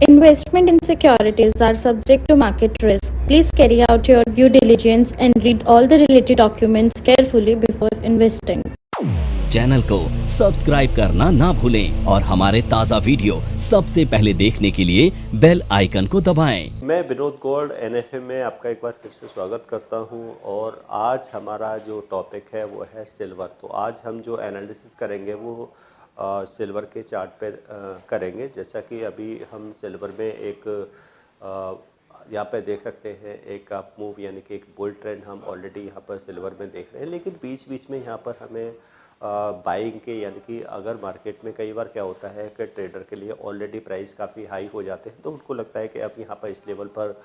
Investment in securities are subject to market risk. Please carry out your due diligence and read all the related documents carefully before investing. Channel को subscribe करना ना भूलें और हमारे ताज़ा video सबसे पहले देखने के लिए बेल आइकन को दबाएं। मैं विनोद गौड़ NFM में आपका एक बार फिर से स्वागत करता हूं और आज हमारा जो टॉपिक है वो है सिल्वर। तो आज हम जो एनालिसिस करेंगे वो सिल्वर के चार्ट पे करेंगे। जैसा कि अभी हम सिल्वर में एक यहाँ पे देख सकते हैं एक अप मूव यानी कि एक बुल ट्रेंड हम ऑलरेडी यहाँ पर सिल्वर में देख रहे हैं, लेकिन बीच बीच में यहाँ पर हमें बाइंग के यानी कि अगर मार्केट में कई बार क्या होता है कि ट्रेडर के लिए ऑलरेडी प्राइस काफ़ी हाई हो जाते हैं तो उनको लगता है कि अब यहाँ पर इस लेवल पर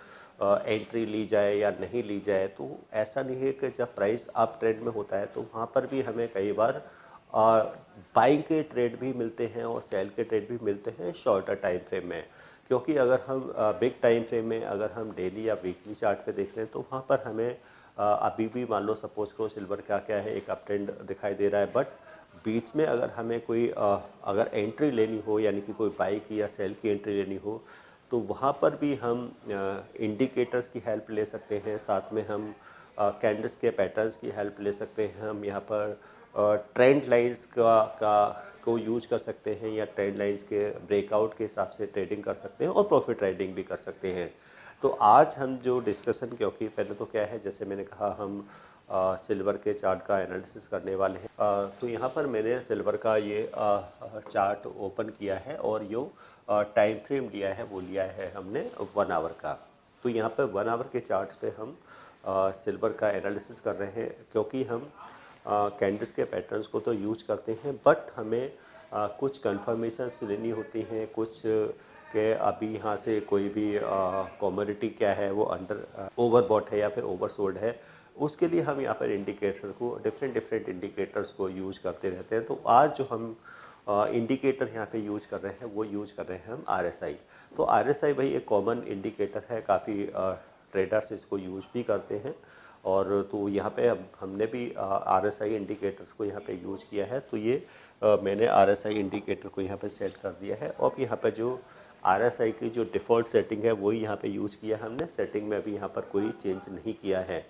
एंट्री ली जाए या नहीं ली जाए। तो ऐसा नहीं है कि जब प्राइस अप ट्रेंड में होता है तो वहाँ पर भी हमें कई बार बाइंग के ट्रेड भी मिलते हैं और सेल के ट्रेड भी मिलते हैं शॉर्टर टाइम फ्रेम में। क्योंकि अगर हम बिग टाइम फ्रेम में अगर हम डेली या वीकली चार्ट पे देख रहे हैं तो वहाँ पर हमें अभी भी मान लो सपोज करो सिल्वर क्या क्या है एक अप ट्रेंड दिखाई दे रहा है, बट बीच में अगर हमें कोई अगर एंट्री लेनी हो यानी कि कोई बाई की या सेल की एंट्री लेनी हो तो वहाँ पर भी हम इंडिकेटर्स की हेल्प ले सकते हैं। साथ में हम कैंडल्स के पैटर्न्स की हेल्प ले सकते हैं। हम यहाँ पर ट्रेंड लाइंस को यूज कर सकते हैं या ट्रेंड लाइंस के ब्रेकआउट के हिसाब से ट्रेडिंग कर सकते हैं और प्रॉफिट ट्रेडिंग भी कर सकते हैं। तो आज हम जो डिस्कशन, क्योंकि पहले तो क्या है जैसे मैंने कहा हम सिल्वर के चार्ट का एनालिसिस करने वाले हैं। तो यहाँ पर मैंने सिल्वर का ये चार्ट ओपन किया है और जो टाइम फ्रेम लिया है वो लिया है हमने 1 आवर का। तो यहाँ पर 1 आवर के चार्ट्स पे हम सिल्वर का एनालिसिस कर रहे हैं, क्योंकि हम कैंडल्स के पैटर्न्स को तो यूज करते हैं बट हमें कुछ कंफर्मेशंस लेनी होती हैं, कुछ कि अभी यहाँ से कोई भी कमोडिटी क्या है वो अंडर ओवरबॉट है या फिर ओवरसोल्ड है, उसके लिए हम यहाँ पर इंडिकेटर को डिफरेंट इंडिकेटर्स को यूज करते रहते हैं। तो आज जो हम इंडिकेटर यहाँ पे यूज कर रहे हैं वो यूज कर रहे हैं हम RSI। तो RSI भाई एक कॉमन इंडिकेटर है, काफ़ी ट्रेडर्स इसको यूज भी करते हैं और तो यहाँ पे हमने भी RSI इंडिकेटर्स को यहाँ पे यूज किया है। तो ये मैंने RSI इंडिकेटर को यहाँ पे सेट कर दिया है और यहाँ पे जो RSI की जो डिफ़ॉल्ट सेटिंग है वही यहाँ पे यूज़ किया है हमने। सेटिंग में अभी यहाँ पर कोई चेंज नहीं किया है,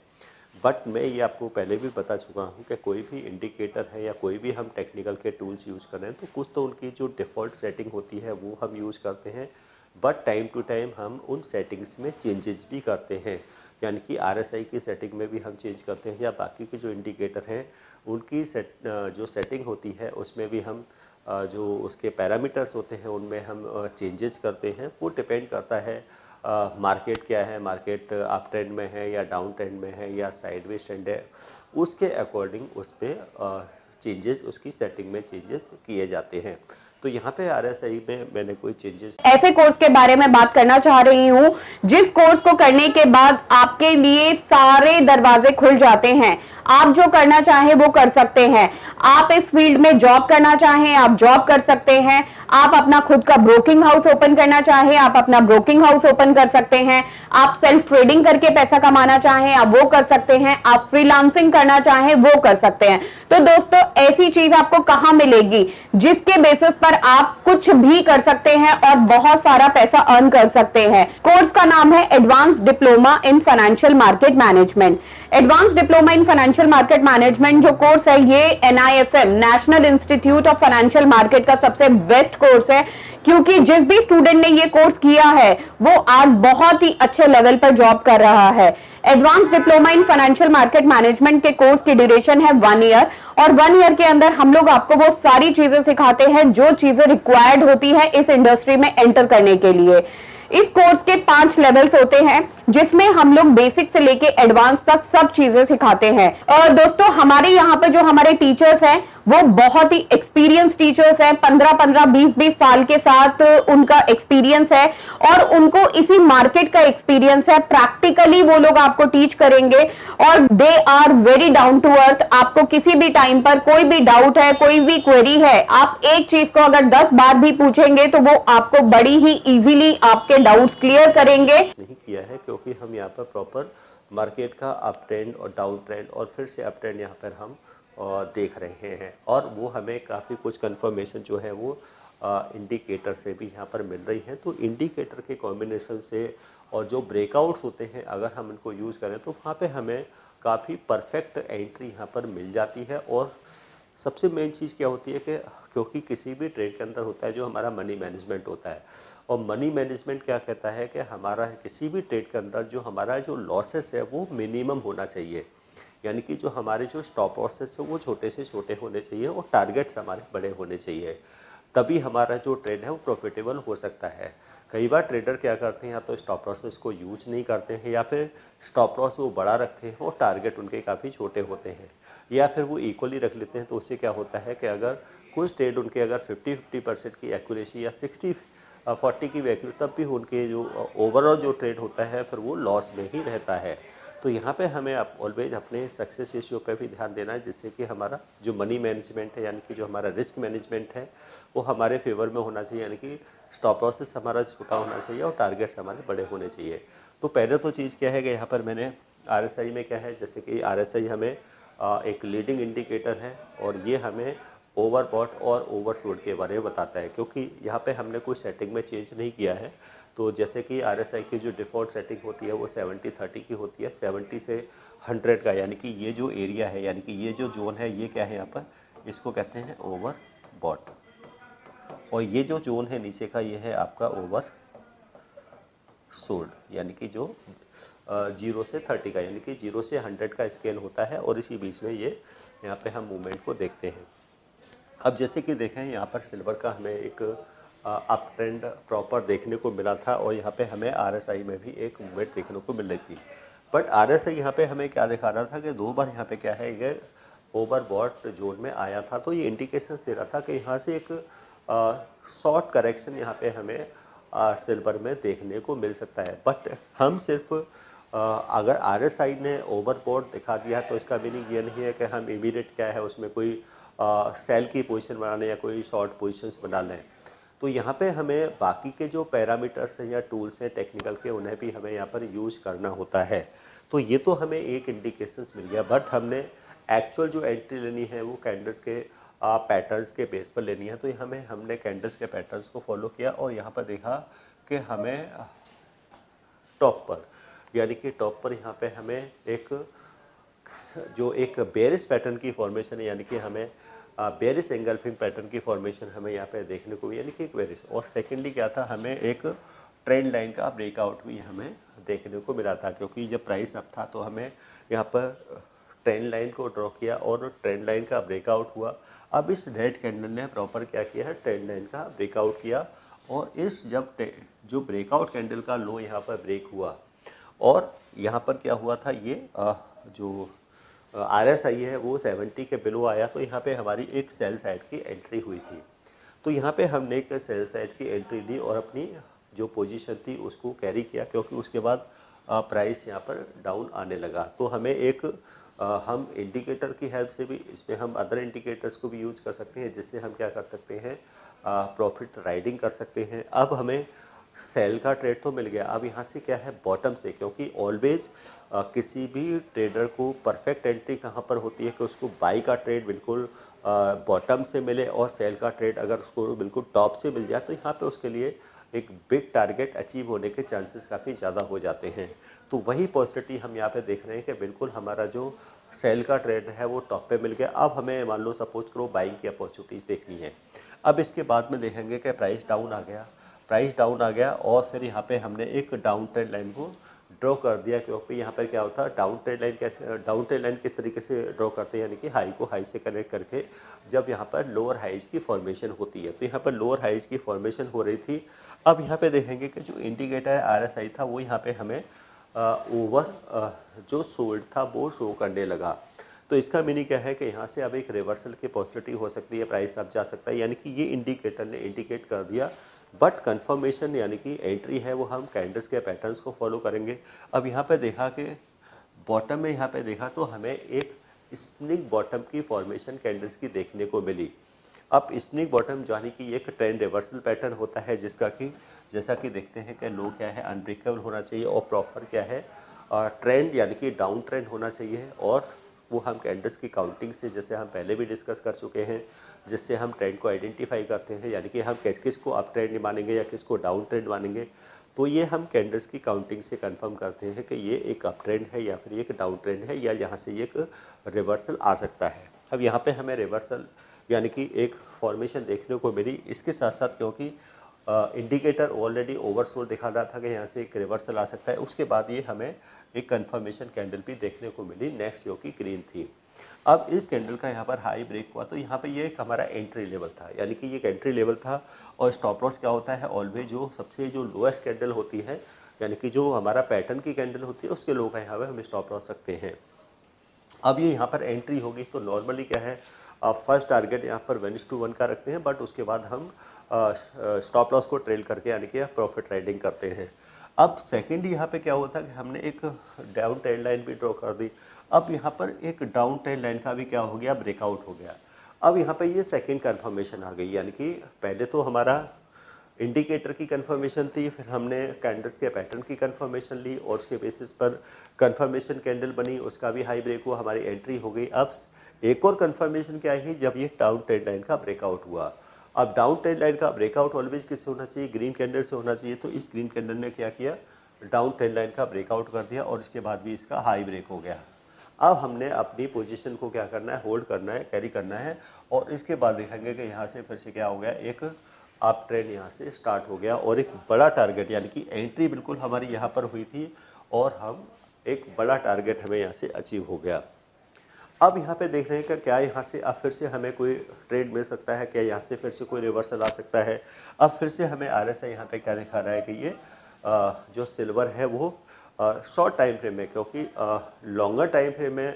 बट मैं ये आपको पहले भी बता चुका हूँ कि कोई भी इंडिकेटर है या कोई भी हम टेक्निकल के टूल्स यूज़ कर रहे हैं तो कुछ तो उनकी जो डिफ़ॉल्ट सेटिंग होती है वो हम यूज़ करते हैं, बट टाइम टू टाइम हम उन सेटिंग्स में चेंजेस भी करते हैं। यानी कि RSI की सेटिंग में भी हम चेंज करते हैं या बाकी के जो इंडिकेटर हैं उनकी जो सेटिंग होती है उसमें भी हम जो उसके पैरामीटर्स होते हैं उनमें हम चेंजेस करते हैं। वो डिपेंड करता है मार्केट क्या है, मार्केट अप ट्रेंड में है या डाउन ट्रेंड में है या साइडवेज ट्रेंड है, उसके अकॉर्डिंग उस पर चेंजेस, उसकी सेटिंग में चेंजेस किए जाते हैं। तो यहाँ पे RSI में मैंने कोई चेंजेस ऐसे कोर्स के बारे में बात करना चाह रही हूँ जिस कोर्स को करने के बाद आपके लिए सारे दरवाजे खुल जाते हैं। आप जो करना चाहें वो कर सकते हैं। आप इस फील्ड में जॉब करना चाहें आप जॉब कर सकते हैं। आप अपना खुद का ब्रोकिंग हाउस ओपन करना चाहें आप अपना ब्रोकिंग हाउस ओपन कर सकते हैं। आप सेल्फ ट्रेडिंग करके पैसा कमाना चाहें आप वो कर सकते हैं। आप फ्रीलांसिंग करना चाहें वो कर सकते हैं। तो दोस्तों ऐसी चीज आपको कहां मिलेगी जिसके बेसिस पर आप कुछ भी कर सकते हैं और बहुत सारा पैसा अर्न कर सकते हैं। कोर्स का नाम है advance diploma in financial market management. Advance diploma in financial market management जो कोर्स है ये NIFM national institute of financial market का सबसे बेस्ट कोर्स है, क्योंकि जिस भी स्टूडेंट ने ये कोर्स किया है वो आज बहुत ही अच्छे लेवल पर जॉब कर रहा है। Advance diploma in financial market management के कोर्स की ड्यूरेशन है 1 ईयर और 1 ईयर के अंदर हम लोग आपको वो सारी चीजें सिखाते हैं जो चीजें रिक्वायर्ड होती है इस इंडस्ट्री में एंटर करने के लिए। इस कोर्स के 5 लेवल्स होते हैं जिसमें हम लोग बेसिक से लेके एडवांस तक सब चीजें सिखाते हैं। और दोस्तों हमारे यहाँ पे जो हमारे टीचर्स हैं वो बहुत ही एक्सपीरियंस टीचर्स हैं, 15-15 20-20 साल के साथ उनका एक्सपीरियंस है और उनको इसी मार्केट का एक्सपीरियंस है। प्रैक्टिकली वो लोग आपको टीच करेंगे और they are very down to earth. आपको किसी भी टाइम पर कोई भी डाउट है, कोई भी क्वेरी है, आप एक चीज को अगर 10 बार भी पूछेंगे तो वो आपको बड़ी ही इजीली आपके डाउट्स क्लियर करेंगे। नहीं किया है क्योंकि हम यहाँ पर प्रॉपर मार्केट का अप ट्रेंड और डाउन ट्रेंड और फिर से अप ट्रेंड यहाँ पर हम देख रहे हैं और वो हमें काफ़ी कुछ कंफर्मेशन जो है वो इंडिकेटर से भी यहाँ पर मिल रही हैं। तो इंडिकेटर के कॉम्बिनेशन से और जो ब्रेकआउट्स होते हैं अगर हम इनको यूज़ करें तो वहाँ पे हमें काफ़ी परफेक्ट एंट्री यहाँ पर मिल जाती है। और सबसे मेन चीज़ क्या होती है कि क्योंकि किसी भी ट्रेड के अंदर होता है जो हमारा मनी मैनेजमेंट होता है, और मनी मैनेजमेंट क्या कहता है कि हमारा किसी भी ट्रेड के अंदर जो हमारा जो लॉसेस है वो मिनिमम होना चाहिए, यानी कि जो हमारे जो स्टॉप लॉसेस है वो छोटे से छोटे होने चाहिए और टारगेट्स हमारे बड़े होने चाहिए, तभी हमारा जो ट्रेड है वो प्रॉफिटेबल हो सकता है। कई बार ट्रेडर क्या करते हैं, या तो स्टॉप लॉसेस को यूज नहीं करते हैं, या फिर स्टॉप लॉस वो बड़ा रखते हैं और टारगेट उनके काफ़ी छोटे होते हैं, या फिर वो इक्वली रख लेते हैं। तो उससे क्या होता है कि अगर कुछ ट्रेड उनके अगर 50% की एक्यूरेसी या 60-40 की वैल्यू, तब भी उनके जो ओवरऑल जो ट्रेड होता है फिर वो लॉस में ही रहता है। तो यहाँ पे हमें ऑलवेज अपने सक्सेस रेशियो पे भी ध्यान देना है, जिससे कि हमारा जो मनी मैनेजमेंट है यानी कि जो हमारा रिस्क मैनेजमेंट है वो हमारे फेवर में होना चाहिए, यानी कि स्टॉप लॉसेस हमारा छोटा होना चाहिए और टारगेट्स हमारे बड़े होने चाहिए। तो पहले तो चीज़ क्या है कि यहाँ पर मैंने RSI में क्या है, जैसे कि RSI हमें एक लीडिंग इंडिकेटर है और ये हमें ओवरबॉट और ओवरसोल्ड के बारे में बताता है, क्योंकि यहाँ पे हमने कोई सेटिंग में चेंज नहीं किया है। तो जैसे कि RSI की जो डिफ़ॉल्ट सेटिंग होती है वो 70-30 की होती है, 70 से 100 का, यानी कि ये जो एरिया है यानी कि ये जो जोन है ये क्या है, यहाँ पर इसको कहते हैं ओवरबॉट, और ये जो जोन है नीचे का ये है आपका ओवर सोल्ड, यानी कि जो 0 से 30 का, यानी कि 0 से 100 का स्केल होता है, और इसी बीच में ये यहाँ पे हम मूवमेंट को देखते हैं। अब जैसे कि देखें यहाँ पर सिल्वर का हमें एक अप ट्रेंड प्रॉपर देखने को मिला था, और यहाँ पे हमें RSI में भी एक मूवमेंट देखने को मिल रही थी। बट RSI यहाँ पे हमें क्या दिखा रहा था कि 2 बार यहाँ पे क्या है, ये ओवरबॉट जोन में आया था। तो ये इंडिकेशंस दे रहा था कि यहाँ से एक शॉर्ट करेक्शन यहाँ पे हमें सिल्वर में देखने को मिल सकता है। बट हम सिर्फ अगर RSI ने ओवरबॉट दिखा दिया तो इसका मीनिंग ये नहीं है कि हम इमीडिएट क्या है उसमें कोई सेल की पोजीशन बना लें या कोई शॉर्ट पोजीशंस बना लें। तो यहाँ पे हमें बाकी के जो पैरामीटर्स हैं या टूल्स हैं टेक्निकल के, उन्हें भी हमें यहाँ पर यूज करना होता है। तो ये तो हमें एक इंडिकेशंस मिल गया, बट हमने एक्चुअल जो एंट्री लेनी है वो कैंडल्स के पैटर्न्स के बेस पर लेनी है। तो हमने कैंडल्स के पैटर्न्स को फॉलो किया और यहाँ पर देखा कि हमें टॉप पर, यानी कि टॉप पर यहाँ पे हमें एक जो एक बेरिश पैटर्न की फॉर्मेशन है, यानी कि हमें बेरिश एंगल्फिंग पैटर्न की फॉर्मेशन हमें यहाँ पे देखने को, यानी कि एक बेरिश, और सेकेंडली क्या था, हमें एक ट्रेंड लाइन का ब्रेकआउट भी हमें देखने को मिला था, क्योंकि जब प्राइस अप था तो हमें यहाँ पर ट्रेंड लाइन को ड्रॉ किया और ट्रेंड लाइन का ब्रेकआउट हुआ। अब इस रेड कैंडल ने प्रॉपर क्या किया है, ट्रेंड लाइन का ब्रेकआउट किया, और इस जब जो ब्रेकआउट कैंडल का लो यहाँ पर ब्रेक हुआ, और यहाँ पर क्या हुआ था, ये जो RSI है वो 70 के बिलो आया, तो यहाँ पे हमारी एक सेल साइड की एंट्री हुई थी। तो यहाँ पे हमने एक सेल साइड की एंट्री ली और अपनी जो पोजीशन थी उसको कैरी किया, क्योंकि उसके बाद प्राइस यहाँ पर डाउन आने लगा। तो हमें एक हम इंडिकेटर की हेल्प से भी, इसमें हम अदर इंडिकेटर्स को भी यूज कर सकते हैं, जिससे हम क्या कर सकते हैं, प्रॉफिट राइडिंग कर सकते हैं। अब हमें सेल का ट्रेड तो मिल गया, अब यहाँ से क्या है, बॉटम से, क्योंकि ऑलवेज किसी भी ट्रेडर को परफेक्ट एंट्री कहाँ पर होती है कि उसको बाई का ट्रेड बिल्कुल बॉटम से मिले और सेल का ट्रेड अगर उसको बिल्कुल टॉप से मिल जाए, तो यहाँ पे उसके लिए एक बिग टारगेट अचीव होने के चांसेस काफ़ी ज़्यादा हो जाते हैं। तो वही पॉसिबिलिटी हम यहाँ पे देख रहे हैं कि बिल्कुल हमारा जो सेल का ट्रेड है वो टॉप पे मिल गया। अब हमें मान लो सपोज करो बाइंग की अपॉर्चुनिटीज़ देखनी है। अब इसके बाद में देखेंगे कि प्राइस डाउन आ गया, और फिर यहाँ पे हमने एक डाउन ट्रेंड लाइन को ड्रॉ कर दिया, क्योंकि यहाँ पर क्या होता है, डाउन ट्रेंड लाइन किस तरीके से ड्रॉ करते हैं, यानी कि हाई को हाई से कनेक्ट करके जब यहाँ पर लोअर हाइज की फॉर्मेशन होती है। तो यहाँ पर लोअर हाइज की फॉर्मेशन हो रही थी। अब यहाँ पे देखेंगे कि जो इंडिकेटर है RSI था वो यहाँ पे हमें ओवर जो सोल्ड था वो शो करने लगा। तो इसका मीनिंग क्या है कि यहाँ से अब एक रिवर्सल की पॉसिबिलिटी हो सकती है, प्राइस अब जा सकता है, यानी कि ये इंडिकेटर ने इंडिकेट कर दिया। बट कंफर्मेशन यानी कि एंट्री है वो हम कैंडल्स के पैटर्न्स को फॉलो करेंगे। अब यहाँ पे देखा कि बॉटम में यहाँ पे देखा तो हमें एक स्निक बॉटम की फॉर्मेशन कैंडल्स की देखने को मिली। अब स्निक बॉटम यानी कि एक ट्रेंड रिवर्सल पैटर्न होता है, जिसका कि जैसा कि देखते हैं कि लो क्या है, अनब्रेकेबल होना चाहिए, और प्रॉपर क्या है, ट्रेंड यानी कि डाउन ट्रेंड होना चाहिए। और वो हम कैंडल्स की काउंटिंग से, जैसे हम पहले भी डिस्कस कर चुके हैं, जिससे हम ट्रेंड को आइडेंटिफाई करते हैं, यानी कि हम किसको अप ट्रेंड मानेंगे या किसको डाउन ट्रेंड मानेंगे। तो ये हम कैंडल्स की काउंटिंग से कंफर्म करते हैं कि ये एक अप ट्रेंड है या फिर एक डाउन ट्रेंड है, या यहाँ से ये एक रिवर्सल आ सकता है। अब यहाँ पे हमें रिवर्सल यानी कि एक फॉर्मेशन देखने को मिली। इसके साथ साथ क्योंकि इंडिकेटर ऑलरेडी ओवरसोल्ड दिखा रहा था कि यहाँ से एक रिवर्सल आ सकता है, उसके बाद ये हमें एक कंफर्मेशन कैंडल भी देखने को मिली नेक्स्ट, जो कि ग्रीन थी। अब इस कैंडल का यहाँ पर हाई ब्रेक हुआ तो यहाँ पे ये एक हमारा एंट्री लेवल था, यानी कि ये एक एंट्री लेवल था। और स्टॉप लॉस क्या होता है, ऑलवेज जो सबसे जो लोएस्ट कैंडल होती है, यानी कि जो हमारा पैटर्न की कैंडल होती है, उसके लो का यहाँ पे हम स्टॉप लॉस रखते हैं। अब ये यहाँ पर एंट्री होगी तो नॉर्मली क्या है, फर्स्ट टारगेट यहाँ पर 1:1 का रखते हैं, बट उसके बाद हम स्टॉप लॉस को ट्रेल करके यानी कि प्रॉफिट राइडिंग करते हैं। अब सेकंड यहाँ पे क्या होता है कि हमने एक डाउन ट्रेंड लाइन भी ड्रॉ कर दी। अब यहाँ पर एक डाउन ट्रेंड लाइन का भी क्या हो गया, ब्रेकआउट हो गया। अब यहाँ पे ये सेकंड कंफर्मेशन आ गई, यानी कि पहले तो हमारा इंडिकेटर की कंफर्मेशन थी, फिर हमने कैंडल्स के पैटर्न की कंफर्मेशन ली और उसके बेसिस पर कंफर्मेशन कैंडल बनी, उसका भी हाई ब्रेक हुआ, हमारी एंट्री हो गई। अब एक और कंफर्मेशन क्या है, जब ये डाउन ट्रेंड लाइन का ब्रेकआउट हुआ। अब डाउन ट्रेंड लाइन का ब्रेकआउट ऑलवेज किससे होना चाहिए, ग्रीन कैंडल से होना चाहिए। तो इस ग्रीन कैंडल ने क्या किया, डाउन ट्रेंड लाइन का ब्रेकआउट कर दिया और इसके बाद भी इसका हाई ब्रेक हो गया। अब हमने अपनी पोजीशन को क्या करना है, होल्ड करना है, कैरी करना है, और इसके बाद देखेंगे कि यहाँ से फिर से क्या हो गया, एक अप ट्रेंड यहाँ से स्टार्ट हो गया और एक बड़ा टारगेट, यानी कि एंट्री बिल्कुल हमारी यहाँ पर हुई थी और हम एक बड़ा टारगेट हमें यहाँ से अचीव हो गया। अब यहाँ पे देख रहे हैं कि क्या यहाँ से अब फिर से हमें कोई ट्रेड मिल सकता है, क्या यहाँ से फिर से कोई रिवर्सल आ सकता है। अब फिर से हमें RSI यहाँ पे क्या दिखा रहा है कि ये जो सिल्वर है वो शॉर्ट टाइम फ्रेम में, क्योंकि लॉन्गर टाइम फ्रेम में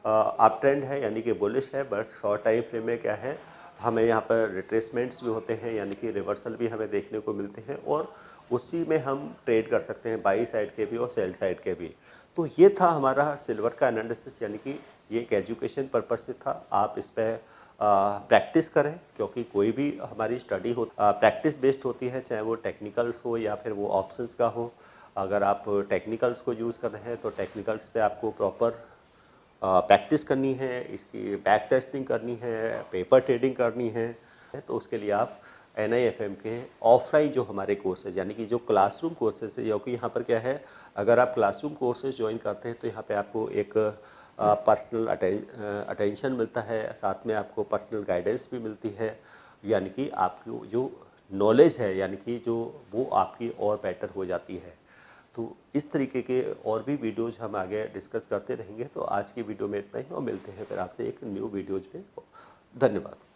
अप ट्रेंड है यानी कि बुलिश है, बट शॉर्ट टाइम फ्रेम में क्या है, हमें यहाँ पर रिट्रेसमेंट्स भी होते हैं, यानी कि रिवर्सल भी हमें देखने को मिलते हैं और उसी में हम ट्रेड कर सकते हैं, बाई साइड के भी और सेल साइड के भी। तो ये था हमारा सिल्वर का एनालिसिस, यानी कि ये एक एजुकेशन पर्पस से था। आप इस पर प्रैक्टिस करें, क्योंकि कोई भी हमारी स्टडी हो प्रैक्टिस बेस्ड होती है, चाहे वो टेक्निकल्स हो या फिर वो ऑप्शंस का हो। अगर आप टेक्निकल्स को यूज़ कर रहे हैं तो टेक्निकल्स पे आपको प्रॉपर प्रैक्टिस करनी है, इसकी बैक टेस्टिंग करनी है, पेपर ट्रेडिंग करनी है। तो उसके लिए आप NIFM के ऑफलाइन जो हमारे कोर्सेज, यानी कि जो क्लासरूम कोर्सेज है, क्योंकि यहाँ पर क्या है, अगर आप क्लासरूम कोर्सेज ज्वाइन करते हैं तो यहाँ पे आपको एक पर्सनल अटेंशन मिलता है, साथ में आपको पर्सनल गाइडेंस भी मिलती है, यानी कि आपकी जो नॉलेज है, यानी कि जो वो आपकी और बेटर हो जाती है। तो इस तरीके के और भी वीडियोज़ हम आगे डिस्कस करते रहेंगे। तो आज की वीडियो में इतना ही और मिलते हैं फिर आपसे एक न्यू वीडियोज़ में। धन्यवाद।